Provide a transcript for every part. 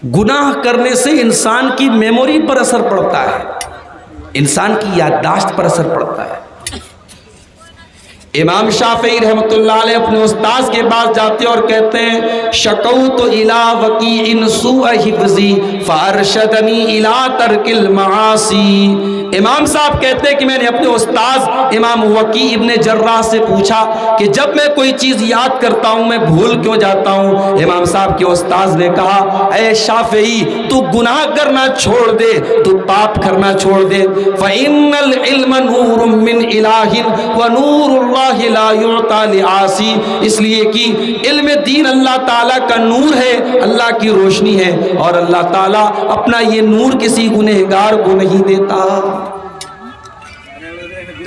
گناہ کرنے سے انسان کی میموری پر اثر پڑتا ہے، انسان کی یادداشت پر اثر پڑتا ہے۔ امام شافعی رحمۃ اللہ علیہ اپنے استاذ کے پاس جاتے اور کہتے ہیں شکوت الی وکیع سوء حفظی فارشدنی الی ترک المعاصی۔ امام صاحب کہتے ہیں کہ میں نے اپنے استاذ امام وکیع ابن جراح سے پوچھا کہ جب میں کوئی چیز یاد کرتا ہوں میں بھول کیوں جاتا ہوں؟ امام صاحب کے استاذ نے کہا اے شافعی تو گناہ کرنا چھوڑ دے، تو پاپ کرنا چھوڑ دے۔ فإن العلم نور من الہ ونور اللہ لا یعطی لعاصی، اس لیے کہ علم دین اللہ تعالیٰ کا نور ہے، اللہ کی روشنی ہے، اور اللہ تعالیٰ اپنا یہ نور کسی گنہگار کو نہیں دیتا۔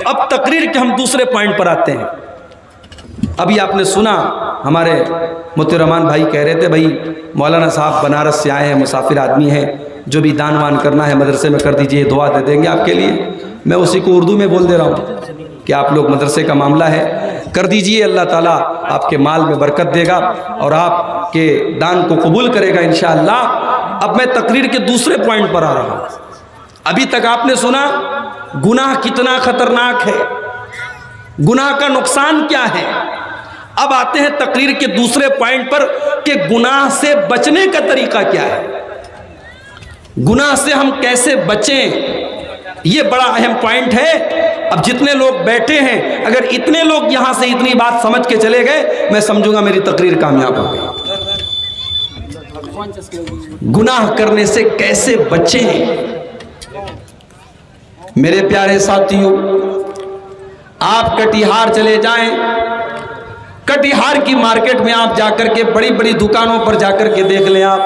اب تقریر کے ہم دوسرے پوائنٹ پر آتے ہیں۔ ابھی آپ نے سنا ہمارے محترمان بھائی کہہ رہے تھے بھائی مولانا صاحب بنارس سے آئے ہیں، مسافر آدمی ہیں، جو بھی دان وان کرنا ہے مدرسے میں کر دیجئے، دعا دے دیں گے آپ کے لیے۔ میں اسی کو اردو میں بول دے رہا ہوں کہ آپ لوگ مدرسے کا معاملہ ہے کر دیجئے، اللہ تعالیٰ آپ کے مال میں برکت دے گا اور آپ کے دان کو قبول کرے گا انشاءاللہ۔ اب میں تقریر کے دوسرے پوائنٹ پر آ رہا ہوں۔ ابھی تک آپ نے سنا گناہ کتنا خطرناک ہے، گناہ کا نقصان کیا ہے۔ اب آتے ہیں تقریر کے دوسرے پوائنٹ پر کہ گناہ سے بچنے کا طریقہ کیا ہے، گناہ سے ہم کیسے بچیں، یہ بڑا اہم پوائنٹ ہے۔ اب جتنے لوگ بیٹھے ہیں اگر اتنے لوگ یہاں سے اتنی بات سمجھ کے چلے گئے میں سمجھوں گا میری تقریر کامیاب ہو گئی۔ گناہ کرنے سے کیسے بچیں؟ میرے پیارے ساتھیوں، آپ کٹیہار چلے جائیں، کٹیہار کی مارکیٹ میں آپ جا کر کے بڑی بڑی دکانوں پر جا کر کے دیکھ لیں، آپ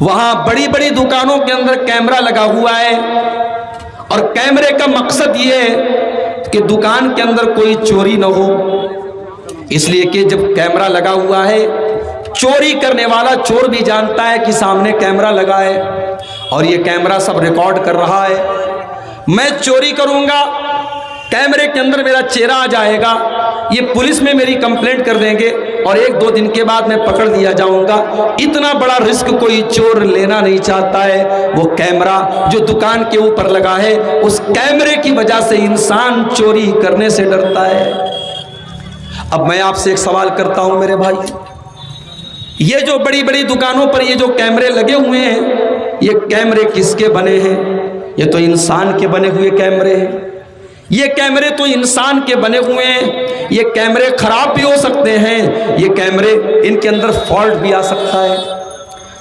وہاں بڑی بڑی دکانوں کے اندر کیمرہ لگا ہوا ہے، اور کیمرے کا مقصد یہ ہے کہ دکان کے اندر کوئی چوری نہ ہو، اس لیے کہ جب کیمرہ لگا ہوا ہے چوری کرنے والا چور بھی جانتا ہے کہ سامنے کیمرہ لگا ہے اور یہ کیمرہ سب ریکارڈ کر رہا ہے۔ میں چوری کروں گا، کیمرے کے اندر میرا چہرہ آ جائے گا، یہ پولیس میں میری کمپلینٹ کر دیں گے اور 1-2 دن کے بعد میں پکڑ دیا جاؤں گا۔ اتنا بڑا رسک کوئی چور لینا نہیں چاہتا ہے۔ وہ کیمرہ جو دکان کے اوپر لگا ہے اس کیمرے کی وجہ سے انسان چوری کرنے سے ڈرتا ہے۔ اب میں آپ سے ایک سوال کرتا ہوں میرے بھائی، یہ جو بڑی بڑی دکانوں پر یہ جو کیمرے لگے ہوئے ہیں یہ کیمرے کس کے بنے ہیں؟ یہ تو انسان کے بنے ہوئے کیمرے ہیں، یہ کیمرے تو انسان کے بنے ہوئے ہیں۔ یہ کیمرے خراب بھی ہو سکتے ہیں، یہ کیمرے ان کے اندر فالٹ بھی آ سکتا ہے،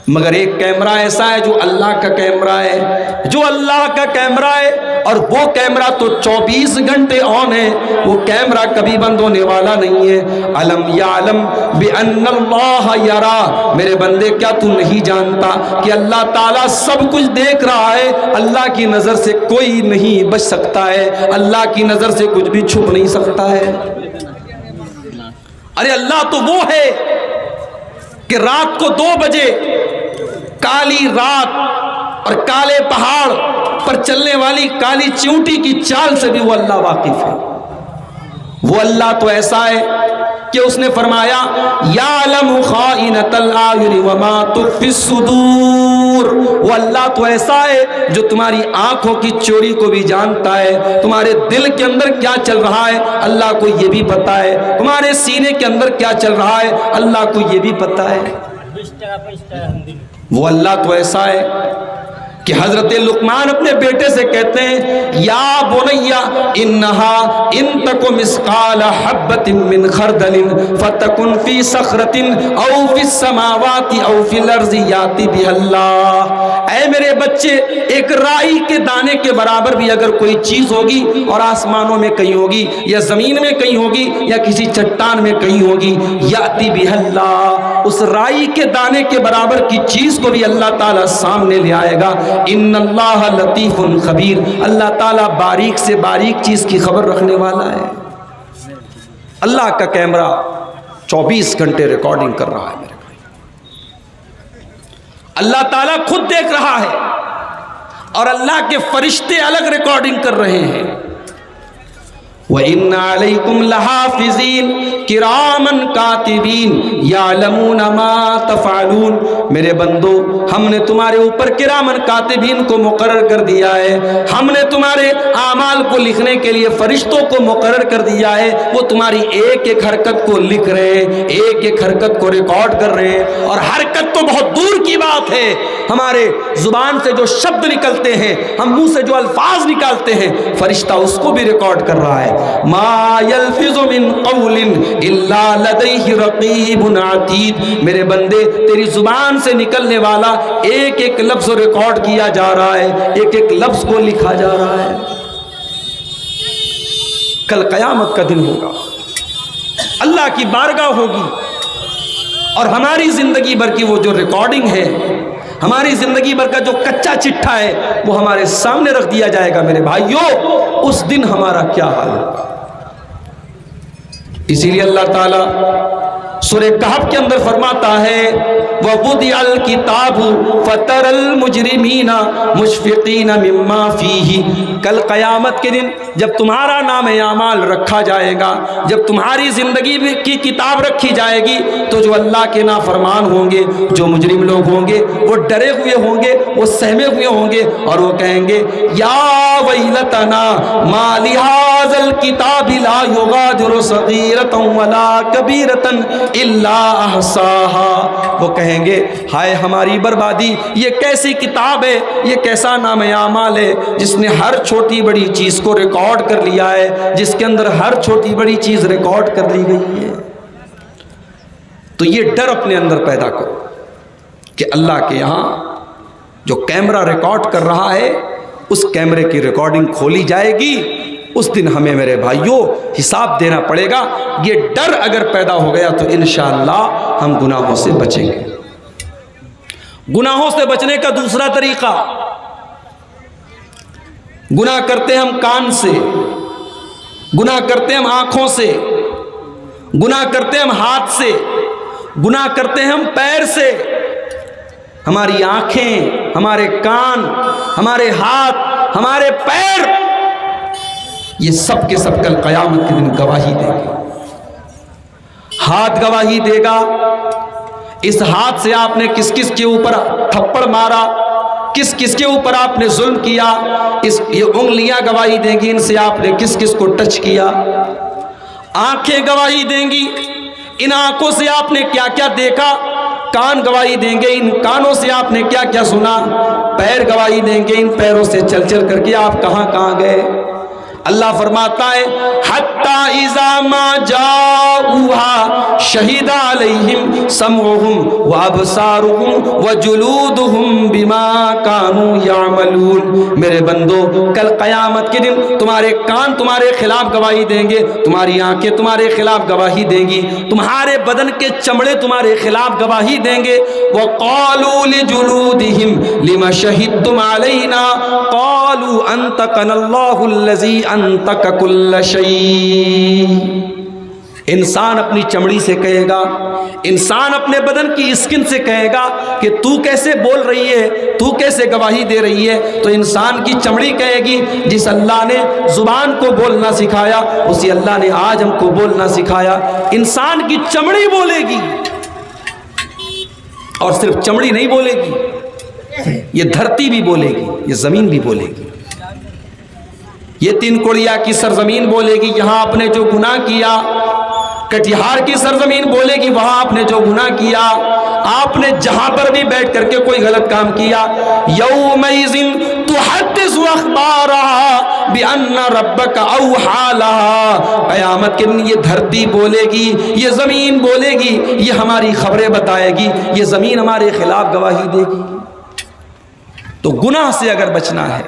مگر ایک کیمرہ ایسا ہے جو اللہ کا کیمرہ ہے، جو اللہ کا کیمرہ ہے، اور وہ کیمرہ تو 24 گھنٹے آن ہے، وہ کیمرہ کبھی بند ہونے والا نہیں ہے۔ علم یعلم بان اللہ یرا، میرے بندے کیا تو نہیں جانتا کہ اللہ تعالیٰ سب کچھ دیکھ رہا ہے؟ اللہ کی نظر سے کوئی نہیں بچ سکتا ہے، اللہ کی نظر سے کچھ بھی چھپ نہیں سکتا ہے۔ ارے اللہ تو وہ ہے کہ رات کو 2 بجے کالی رات اور کالے پہاڑ پر چلنے والی کالی چیونٹی کی چال سے بھی وہ اللہ واقف ہے۔ وہ اللہ تو ایسا ہے کہ اس نے فرمایا یعلم خائنۃ الاعین وما تخفی الصدور، وہ اللہ تو ایسا ہے جو تمہاری آنکھوں کی چوری کو بھی جانتا ہے، تمہارے دل کے اندر کیا چل رہا ہے اللہ کو یہ بھی پتا ہے، تمہارے سینے کے اندر کیا چل رہا ہے اللہ کو یہ بھی پتا ہے۔ وہ اللہ تو ایسا ہے کہ حضرت لقمان اپنے بیٹے سے کہتے ہیں یا بنیا انہا ان تک مثقال حبۃ من خردل فتکن فی صخرۃ او فی السماوات او فی الارض یاتی بها اللہ، اے میرے بچے ایک رائی کے دانے کے برابر بھی اگر کوئی چیز ہوگی اور آسمانوں میں کہیں ہوگی یا زمین میں کہیں ہوگی یا کسی چٹان میں کہیں ہوگی، یاتی بها اللہ، اس رائی کے دانے کے برابر کی چیز کو بھی اللہ تعالیٰ سامنے لے آئے گا۔ ان اللہ لطیف خبیر، اللہ تعالیٰ باریک سے باریک چیز کی خبر رکھنے والا ہے۔ اللہ کا کیمرہ 24 گھنٹے ریکارڈنگ کر رہا ہے میرے بھائی، اللہ تعالیٰ خود دیکھ رہا ہے اور اللہ کے فرشتے الگ ریکارڈنگ کر رہے ہیں۔ وَإِنَّ عَلَيْكُمْ لَحَافِظِينَ كِرَامًا كَاتِبِينَ يَعْلَمُونَ مَا تَفْعَلُونَ۔ میرے بندو، ہم نے تمہارے اوپر کرامن کاتبین کو مقرر کر دیا ہے، ہم نے تمہارے اعمال کو لکھنے کے لیے فرشتوں کو مقرر کر دیا ہے، وہ تمہاری ایک ایک حرکت کو لکھ رہے ہیں، ایک ایک حرکت کو ریکارڈ کر رہے ہیں۔ اور حرکت تو بہت دور کی بات ہے، ہمارے زبان سے جو شبد نکلتے ہیں، ہم منہ سے جو الفاظ نکالتے ہیں، فرشتہ اس کو بھی ریکارڈ کر رہا ہے۔ ما یلفظ من قول الا لدیہ رقیب عتید۔ میرے بندے، تیری زبان سے نکلنے والا ایک ایک لفظ ریکارڈ کیا جا رہا ہے، ایک ایک لفظ کو لکھا جا رہا ہے۔ کل قیامت کا دن ہوگا، اللہ کی بارگاہ ہوگی، اور ہماری زندگی بھر کی وہ جو ریکارڈنگ ہے، ہماری زندگی بھر کا جو کچا چٹھا ہے، وہ ہمارے سامنے رکھ دیا جائے گا۔ میرے بھائیوں، اس دن ہمارا کیا حال ہوگا؟ اسی لیے اللہ تعالیٰ سورہ کہف کے اندر فرماتا ہے وَوُضِعَ الْكِتَابُ فَتَرَى الْمُجْرِمِينَ مُشْفِقِينَ مِمَّا فِيهِ۔ کل قیامت کے دن جب تمہارا نام اعمال رکھا جائے گا، جب تمہاری زندگی کی کتاب رکھی جائے گی، تو جو اللہ کے نافرمان ہوں گے، جو مجرم لوگ ہوں گے، وہ ڈرے ہوئے ہوں گے، وہ سہمے ہوئے ہوں گے، اور وہ کہیں گے یا ویلتنا ما لہذا الکتاب لا یغادر صغیرۃ ولا کبیرۃ الا احصاها۔ وہ کہیں گے ہائے ہماری بربادی، یہ کیسی کتاب ہے، یہ کیسا نام اعمال ہے جس نے ہر چھوٹی بڑی چیز کو ریکارڈ کر لیا ہے، جس کے اندر ہر چھوٹی بڑی چیز ریکارڈ کر لی گئی ہے۔ تو یہ ڈر اپنے اندر پیدا کرو کہ اللہ کے یہاں جو کیمرہ ریکارڈ کر رہا ہے، اس کیمرے کی ریکارڈنگ کھولی جائے گی، اس دن ہمیں میرے بھائیوں حساب دینا پڑے گا۔ یہ ڈر اگر پیدا ہو گیا تو انشاءاللہ ہم گناہوں سے بچیں گے۔ گناہوں سے بچنے کا دوسرا طریقہ، گناہ کرتے ہم کان سے، گناہ کرتے ہم آنکھوں سے، گناہ کرتے ہم ہاتھ سے، گناہ کرتے ہم پیر سے۔ ہماری آنکھیں، ہمارے کان، ہمارے ہاتھ، ہمارے پیر، یہ سب کے سب کل قیامت کے دن گواہی دیں گے۔ ہاتھ گواہی دے گا، اس ہاتھ سے آپ نے کس کس کے اوپر تھپڑ مارا، کس کس کے اوپر آپ نے ظلم کیا، یہ انگلیاں گواہی دیں گی، ان سے آپ نے کس کس کو ٹچ کیا۔ آنکھیں گواہی دیں گی، ان آنکھوں سے آپ نے کیا کیا دیکھا۔ کان گواہی دیں گے، ان کانوں سے آپ نے کیا کیا سنا۔ پیر گواہی دیں گے، ان پیروں سے چل چل کر کے آپ کہاں کہاں گئے۔ اللہ فرماتا ہے حتی اذا ما جاؤہا شہد علیہم سمعہم وابصارہم وجلودہم بما کانوا یعملون۔ میرے بندو، کل قیامت کے دن تمہارے کان تمہارے خلاف گواہی دیں گے، تمہاری آنکھیں تمہارے خلاف گواہی دیں گی، تمہارے بدن کے چمڑے تمہارے خلاف گواہی دیں گے۔ وقالوا لجلودہم لما شہدتم علینا قالوا انطقنا اللہ الذی انطق کل شیء۔ انسان اپنی چمڑی سے کہے گا، انسان اپنے بدن کی اسکن سے کہے گا کہ تو کیسے بول رہی ہے، تو کیسے گواہی دے رہی ہے، تو انسان کی چمڑی کہے گی جس اللہ نے زبان کو بولنا سکھایا، اسی اللہ نے آج ہم کو بولنا سکھایا۔ انسان کی چمڑی بولے گی، اور صرف چمڑی نہیں بولے گی، یہ دھرتی بھی بولے گی، یہ زمین بھی بولے گی، یہ تین کوڑیا کی سرزمین بولے گی یہاں آپ نے جو گناہ کیا، کٹیہار کی سرزمین بولے گی وہاں آپ نے جو گناہ کیا، آپ نے جہاں پر بھی بیٹھ کر کے کوئی غلط کام کیا۔ یومئذ تحدث اخبارها بان ربک اوحی لها۔ قیامت کے دن یہ دھرتی بولے گی، یہ زمین بولے گی، یہ ہماری خبریں بتائے گی، یہ زمین ہمارے خلاف گواہی دے گی۔ تو گناہ سے اگر بچنا ہے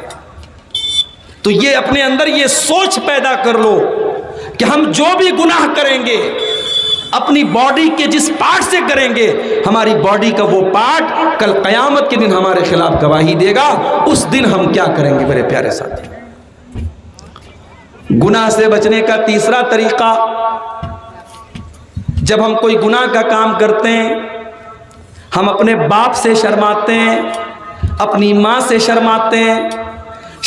تو یہ اپنے اندر یہ سوچ پیدا کر لو کہ ہم جو بھی گناہ کریں گے اپنی باڈی کے جس پارٹ سے کریں گے، ہماری باڈی کا وہ پارٹ کل قیامت کے دن ہمارے خلاف گواہی دے گا۔ اس دن ہم کیا کریں گے میرے پیارے ساتھی؟ گناہ سے بچنے کا تیسرا طریقہ، جب ہم کوئی گناہ کا کام کرتے ہیں، ہم اپنے باپ سے شرماتے ہیں، اپنی ماں سے شرماتے ہیں۔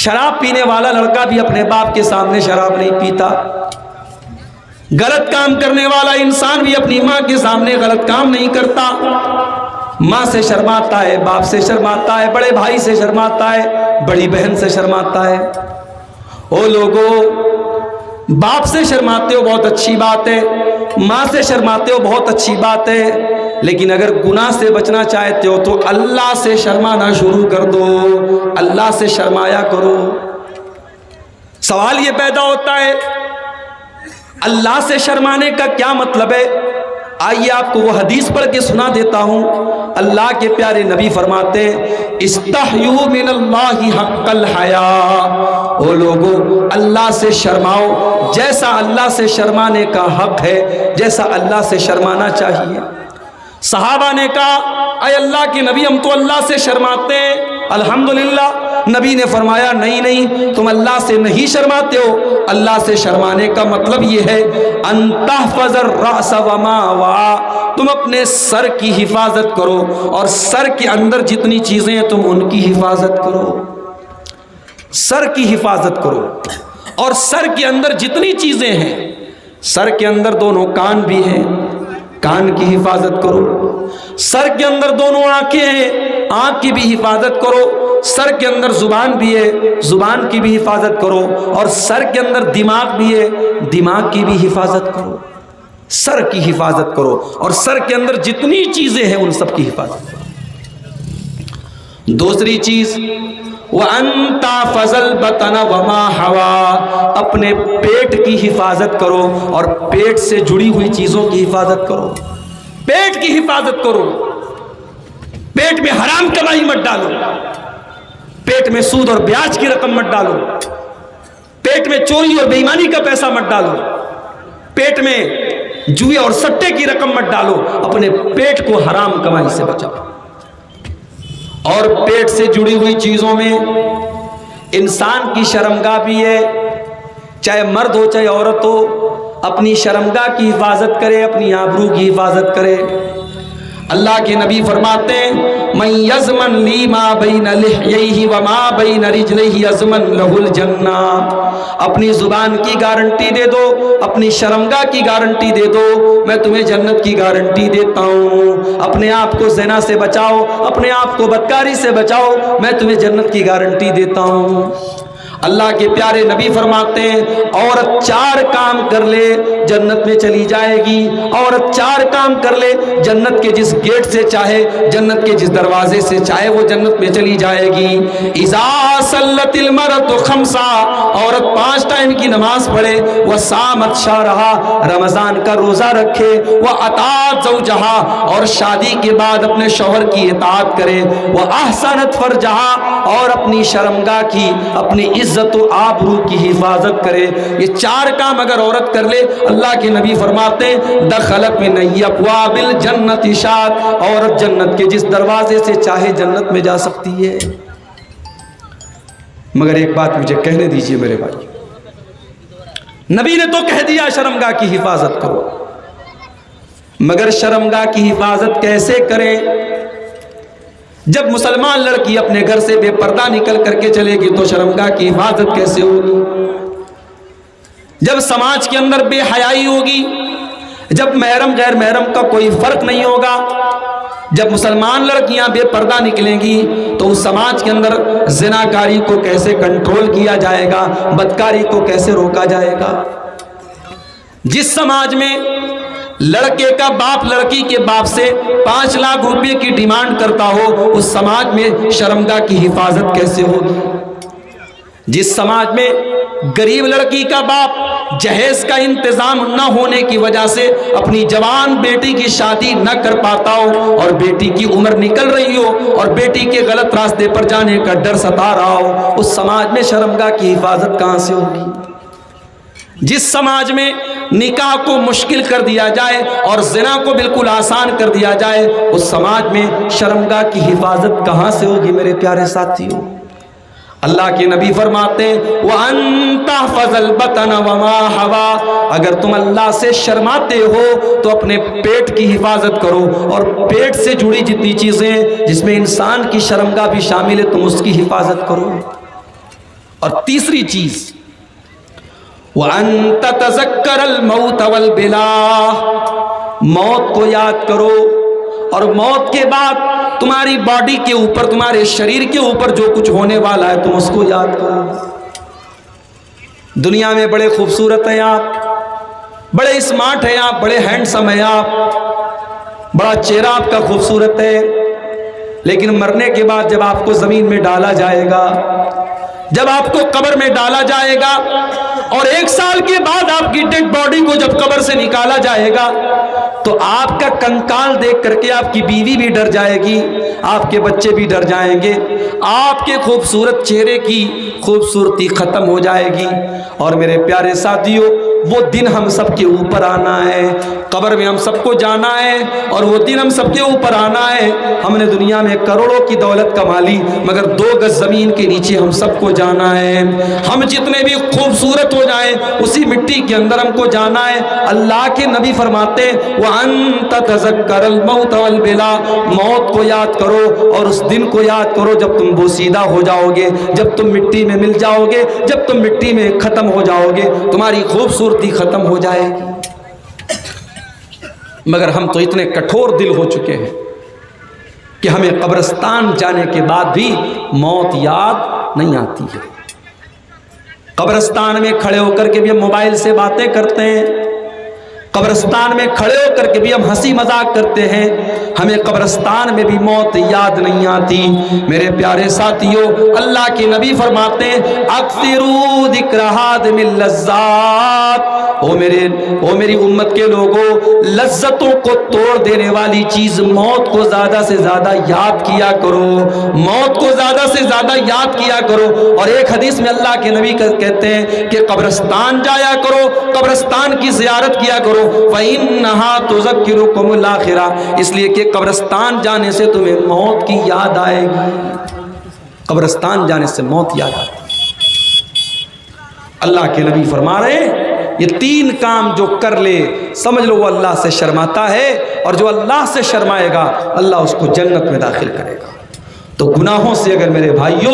شراب پینے والا لڑکا بھی اپنے باپ کے سامنے شراب نہیں پیتا، غلط کام کرنے والا انسان بھی اپنی ماں کے سامنے غلط کام نہیں کرتا، ماں سے شرماتا ہے، باپ سے شرماتا ہے، بڑے بھائی سے شرماتا ہے، بڑی بہن سے شرماتا ہے۔ او لوگو، باپ سے شرماتے ہو بہت اچھی بات ہے، ماں سے شرماتے ہو بہت اچھی بات ہے، لیکن اگر گناہ سے بچنا چاہتے ہو تو اللہ سے شرمانا شروع کر دو، اللہ سے شرمایا کرو۔ سوال یہ پیدا ہوتا ہے اللہ سے شرمانے کا کیا مطلب ہے؟ آئیے آپ کو وہ حدیث پڑھ کے سنا دیتا ہوں۔ اللہ کے پیارے نبی فرماتے ہیں استحیوا من اللہ حق الحیاء، او لوگو اللہ سے شرماؤ جیسا اللہ سے شرمانے کا حق ہے، جیسا اللہ سے شرمانا چاہیے۔ صحابہ نے کہا اے اللہ کے نبی ہم تو اللہ سے شرماتے ہیں۔ الحمدللہ نبی نے فرمایا نہیں، تم اللہ سے نہیں شرماتے ہو، اللہ سے شرمانے کا مطلب یہ ہے ان تحفظ الرأس وما وعى، تم اپنے سر کی حفاظت کرو اور سر کے اندر جتنی چیزیں ہیں تم ان کی حفاظت کرو، سر کی حفاظت کرو۔ اور سر کے اندر جتنی چیزیں ہیں، سر کے اندر دونوں کان بھی ہیں، کان کی حفاظت کرو، سر کے اندر دونوں آنکھیں ہیں، آنکھ کی بھی حفاظت کرو، سر کے اندر زبان بھی ہے، زبان کی بھی حفاظت کرو، اور سر کے اندر دماغ بھی ہے، دماغ کی بھی حفاظت کرو، سر کی حفاظت کرو، اور سر کے اندر جتنی چیزیں ہیں ان سب کی حفاظت کرو۔ دوسری چیز وَأَن تَحْفَظَ الْبَطْنَ وَمَا حَوَىٰ، اپنے پیٹ کی حفاظت کرو اور پیٹ سے جڑی ہوئی چیزوں کی حفاظت کرو، پیٹ کی حفاظت کرو، پیٹ میں حرام کمائی مت ڈالو، پیٹ میں سود اور بیاج کی رقم مت ڈالو، پیٹ میں چوری اور بے ایمانی کا پیسہ مت ڈالو، پیٹ میں جوئے اور سٹے کی رقم مت ڈالو، اپنے پیٹ کو حرام کمائی سے بچاؤ۔ اور پیٹ سے جڑی ہوئی چیزوں میں انسان کی شرمگاہ بھی ہے، چاہے مرد ہو چاہے عورت ہو، اپنی شرمگاہ کی حفاظت کرے، اپنی آبرو کی حفاظت کرے۔ اللہ کے نبی فرماتے ہیں من یضمن لی ما بین لحییہ وما بین رجلیہ یضمن لہ الجنہ، اپنی زبان کی گارنٹی دے دو، اپنی شرمگاہ کی گارنٹی دے دو، میں تمہیں جنت کی گارنٹی دیتا ہوں۔ اپنے آپ کو زنا سے بچاؤ، اپنے آپ کو بدکاری سے بچاؤ، میں تمہیں جنت کی گارنٹی دیتا ہوں۔ اللہ کے پیارے نبی فرماتے ہیں عورت 4 کام کر لے جنت میں چلی جائے گی، عورت 4 کام کر لے جنت کے جس گیٹ سے چاہے، جنت کے جس دروازے سے چاہے وہ جنت میں چلی جائے گی۔ اذا صلت المرأة 5، عورت 5 ٹائم کی نماز پڑھے، وصامت شہرہا، رمضان کا روزہ رکھے، واطاعت زوجہا، اور شادی کے بعد اپنے شوہر کی اطاعت کرے، واحسنت فرجہا، اور اپنی شرمگاہ کی، اپنی عزت و آبرو کی حفاظت کرے۔ یہ 4 کام اگر عورت کر لے، اللہ کے نبی فرماتے ہیں دخلت من ابواب الجنت شات، عورت جنت کے جس دروازے سے چاہے جنت میں جا سکتی ہے۔ مگر ایک بات مجھے کہنے دیجئے میرے بھائی، نبی نے تو کہہ دیا شرمگاہ کی حفاظت کرو، مگر شرمگاہ کی حفاظت کیسے کریں؟ جب مسلمان لڑکی اپنے گھر سے بے پردہ نکل کر کے چلے گی تو شرمگاہ کی حفاظت کیسے ہوگی؟ جب سماج کے اندر بے حیائی ہوگی، جب محرم غیر محرم کا کوئی فرق نہیں ہوگا، جب مسلمان لڑکیاں بے پردہ نکلیں گی تو اس سماج کے اندر زناکاری کو کیسے کنٹرول کیا جائے گا، بدکاری کو کیسے روکا جائے گا؟ جس سماج میں لڑکے کا باپ لڑکی کے باپ سے 5 لاکھ روپے کی ڈیمانڈ کرتا ہو، اس سماج میں شرمگاہ کی حفاظت کیسے ہوگی؟ جس سماج میں غریب لڑکی کا باپ جہیز کا انتظام نہ ہونے کی وجہ سے اپنی جوان بیٹی کی شادی نہ کر پاتا ہو، اور بیٹی کی عمر نکل رہی ہو اور بیٹی کے غلط راستے پر جانے کا ڈر ستا رہا ہو، اس سماج میں شرمگاہ کی حفاظت کہاں سے ہوگی؟ جس سماج میں نکاح کو مشکل کر دیا جائے اور زنا کو بالکل آسان کر دیا جائے، اس سماج میں شرمگاہ کی حفاظت کہاں سے ہوگی میرے پیارے ساتھیوں؟ اللہ کے نبی فرماتے ہیں وَأَن تَحْفَظَ الْبَطْنَ وَمَا حَوَىٰ، اگر تم اللہ سے شرماتے ہو تو اپنے پیٹ کی حفاظت کرو، اور پیٹ سے جڑی جتنی چیزیں جس میں انسان کی شرمگاہ بھی شامل ہے تم اس کی حفاظت کرو۔ اور تیسری چیز وَأَن تَتَذَكَّرَ الْمَوْتَ وَالْبِلَا، موت کو یاد کرو، اور موت کے بعد تمہاری باڈی کے اوپر، تمہارے شریر کے اوپر جو کچھ ہونے والا ہے تم اس کو یاد کرو۔ دنیا میں بڑے خوبصورت ہیں آپ، بڑے اسمارٹ ہیں آپ، بڑے ہینڈسم ہیں آپ، بڑا چہرہ آپ کا خوبصورت ہے، لیکن مرنے کے بعد جب آپ کو زمین میں ڈالا جائے گا، جب آپ کو قبر میں ڈالا جائے گا، اور 1 سال کے بعد آپ کی ڈیڈ باڈی کو جب قبر سے نکالا جائے گا، تو آپ کا کنکال دیکھ کر کے آپ کی بیوی بھی ڈر جائے گی، آپ کے بچے بھی ڈر جائیں گے، آپ کے خوبصورت چہرے کی خوبصورتی ختم ہو جائے گی۔ اور میرے پیارے ساتھیوں، وہ دن ہم سب کے اوپر آنا ہے، قبر میں ہم سب کو جانا ہے، اور وہ دن ہم سب کے اوپر آنا ہے۔ ہم نے دنیا میں کروڑوں کی دولت کما لی، مگر 2 گز زمین کے نیچے ہم سب کو جانا ہے۔ ہم جتنے بھی خوبصورت ہو جائیں، اسی مٹی کے اندر ہم کو جانا ہے۔ اللہ کے نبی فرماتے وَأَن تَتَذَكَّرَ الْمَوْتَ وَالْبِلَا، موت کو یاد کرو اور اس دن کو یاد کرو جب تم بوسیدہ ہو جاؤ گے، جب تم مٹی میں مل جاؤ گے، جب تم مٹی میں ختم ہو جاؤ گے، تمہاری خوبصورتی ختم ہو جائے گی۔ مگر ہم تو اتنے کٹھور دل ہو چکے ہیں کہ ہمیں قبرستان جانے کے بعد بھی موت یاد نہیں آتی ہے۔ قبرستان میں کھڑے ہو کر کے بھی ہم موبائل سے باتیں کرتے ہیں، قبرستان میں کھڑے ہو کر کے بھی ہم ہنسی مذاق کرتے ہیں، ہمیں قبرستان میں بھی موت یاد نہیں آتی۔ میرے پیارے ساتھیوں، اللہ کے نبی فرماتے ہیں اکثروا ذکر ہادم اللذات، او میری امت کے لوگوں، لذتوں کو توڑ دینے والی چیز موت کو زیادہ سے زیادہ یاد کیا کرو، موت کو زیادہ سے زیادہ یاد کیا کرو۔ اور ایک حدیث میں اللہ کے نبی کہتے ہیں کہ قبرستان جایا کرو، قبرستان کی زیارت کیا کرو، فَإِنَّهَا تُذَكِّرُكُمُ الْآخِرَةَ، اس لیے کہ قبرستان جانے سے تمہیں موت کی یاد آئے گی، قبرستان جانے سے موت یاد آتی ہے۔ اللہ کے نبی فرما رہے ہیں یہ 3 کام جو کر لے سمجھ لو وہ اللہ سے شرماتا ہے، اور جو اللہ سے شرمائے گا اللہ اس کو جنت میں داخل کرے گا۔ تو گناہوں سے اگر میرے بھائیوں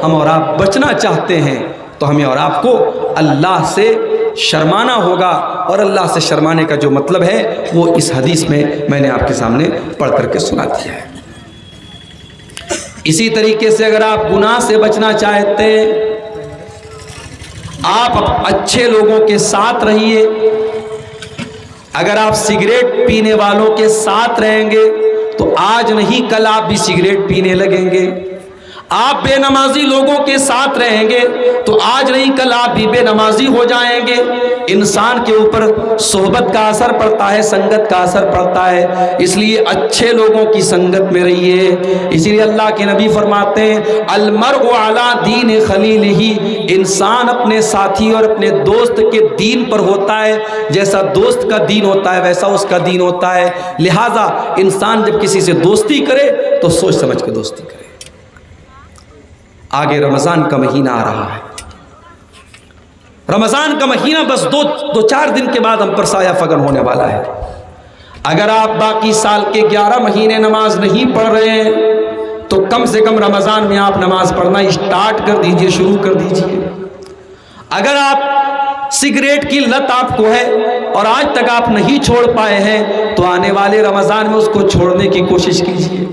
ہم اور آپ بچنا چاہتے ہیں تو ہمیں اور آپ کو اللہ سے شرمانا ہوگا، اور اللہ سے شرمانے کا جو مطلب ہے وہ اس حدیث میں نے آپ کے سامنے پڑھ کر کے سنا دیا ہے۔ اسی طریقے سے اگر آپ گناہ سے بچنا چاہتے ہیں، آپ اچھے لوگوں کے ساتھ رہیے۔ اگر آپ سگریٹ پینے والوں کے ساتھ رہیں گے تو آج نہیں کل آپ بھی سگریٹ پینے لگیں گے۔ آپ بے نمازی لوگوں کے ساتھ رہیں گے تو آج نہیں کل آپ بھی بے نمازی ہو جائیں گے۔ انسان کے اوپر صحبت کا اثر پڑتا ہے، سنگت کا اثر پڑتا ہے، اس لیے اچھے لوگوں کی سنگت میں رہیے۔ اسی لیے اللہ کے نبی فرماتے ہیں المرء علی دین خلیلہ، انسان اپنے ساتھی اور اپنے دوست کے دین پر ہوتا ہے، جیسا دوست کا دین ہوتا ہے ویسا اس کا دین ہوتا ہے۔ لہٰذا انسان جب کسی سے دوستی کرے تو سوچ سمجھ کے دوستی کرے۔ آگے رمضان کا مہینہ آ رہا ہے، رمضان کا مہینہ بس دو چار دن کے بعد ہم پر سایہ فگن ہونے والا ہے۔ اگر آپ باقی سال کے 11 مہینے نماز نہیں پڑھ رہے ہیں تو کم سے کم رمضان میں آپ نماز پڑھنا اسٹارٹ کر دیجئے، شروع کر دیجئے۔ اگر آپ سگریٹ کی لت آپ کو ہے اور آج تک آپ نہیں چھوڑ پائے ہیں تو آنے والے رمضان میں اس کو چھوڑنے کی کوشش کیجئے۔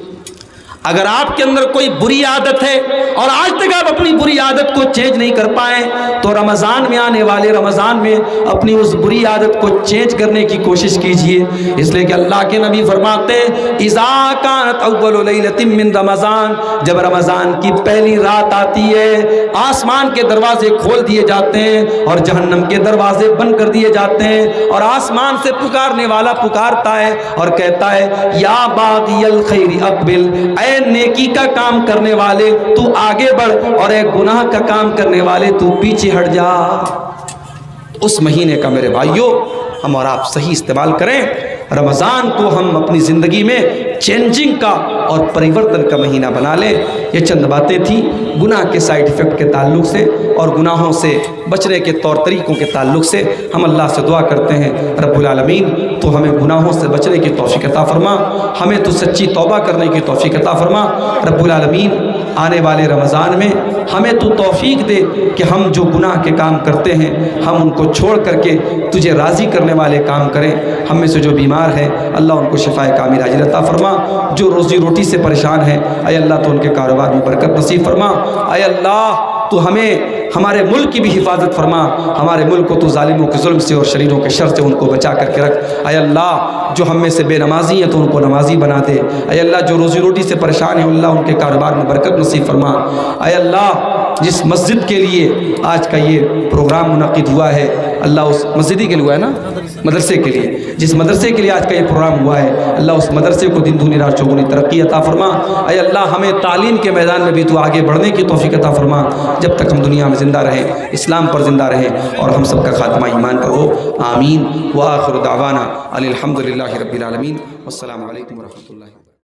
اگر آپ کے اندر کوئی بری عادت ہے اور آج تک آپ اپنی بری عادت کو چینج نہیں کر پائے تو رمضان میں آنے والے رمضان میں اپنی اس بری عادت کو چینج کرنے کی کوشش کیجئے، اس لیے کہ اللہ کے نبی فرماتے ہیں اذا کانت اول لیلۃ من رمضان، جب رمضان کی پہلی رات آتی ہے آسمان کے دروازے کھول دیے جاتے ہیں اور جہنم کے دروازے بند کر دیے جاتے ہیں، اور آسمان سے پکارنے والا پکارتا ہے اور کہتا ہے یا باغی الخیر اقبل، اے نیکی کا کام کرنے والے تو آگے بڑھ، اور اے گناہ کا کام کرنے والے تو پیچھے ہٹ جا۔ اس مہینے کا میرے بھائیوں ہم اور آپ صحیح استعمال کریں۔ رمضان کو ہم اپنی زندگی میں چینجنگ کا اور پریورتن کا مہینہ بنا لیں۔ یہ چند باتیں تھیں گناہ کے سائیڈ ایفیکٹ کے تعلق سے اور گناہوں سے بچنے کے طور طریقوں کے تعلق سے۔ ہم اللہ سے دعا کرتے ہیں رب العالمین تو ہمیں گناہوں سے بچنے کی توفیق عطا فرما، ہمیں تو سچی توبہ کرنے کی توفیق عطا فرما۔ رب العالمین آنے والے رمضان میں ہمیں تو توفیق دے کہ ہم جو گناہ کے کام کرتے ہیں ہم ان کو چھوڑ کر کے تجھے راضی کرنے والے کام کریں۔ ہم میں سے جو بیمار ہیں اللہ ان کو شفاء کامل عاجل عطا فرما، جو روزی روٹی سے پریشان ہیں اے اللہ تو ان کے کاروبار میں برکت نصیب فرما، اے اللہ تو ہمیں ہمارے ملک کی بھی حفاظت فرما، ہمارے ملک کو تو ظالموں کے ظلم سے اور شریروں کے شر سے ان کو بچا کر کے رکھ۔ اے اللہ جو ہم میں سے بے نمازی ہیں تو ان کو نمازی بنا دے، اے اللہ جو روزی روٹی سے پریشان ہیں اللہ ان کے کاروبار میں برکت نصیب فرما۔ اے اللہ جس مسجد کے لیے آج کا یہ پروگرام منعقد ہوا ہے اللہ اس مسجد کے لیے ہوا ہے نا، مدرسے کے لیے، جس مدرسے کے لیے آج کا یہ پروگرام ہوا ہے اللہ اس مدرسے کو دن دگنی رات چوگنی ترقی عطا فرما۔ اے اللہ ہمیں تعلیم کے میدان میں بھی تو آگے بڑھنے کی توفیق عطا فرما، جب تک ہم دنیا میں زندہ رہیں اسلام پر زندہ رہیں اور ہم سب کا خاتمہ ایمان پر ہو، آمین۔ وآخر دعوانا الحمدللہ رب العالمین، والسلام علیکم ورحمۃ اللہ۔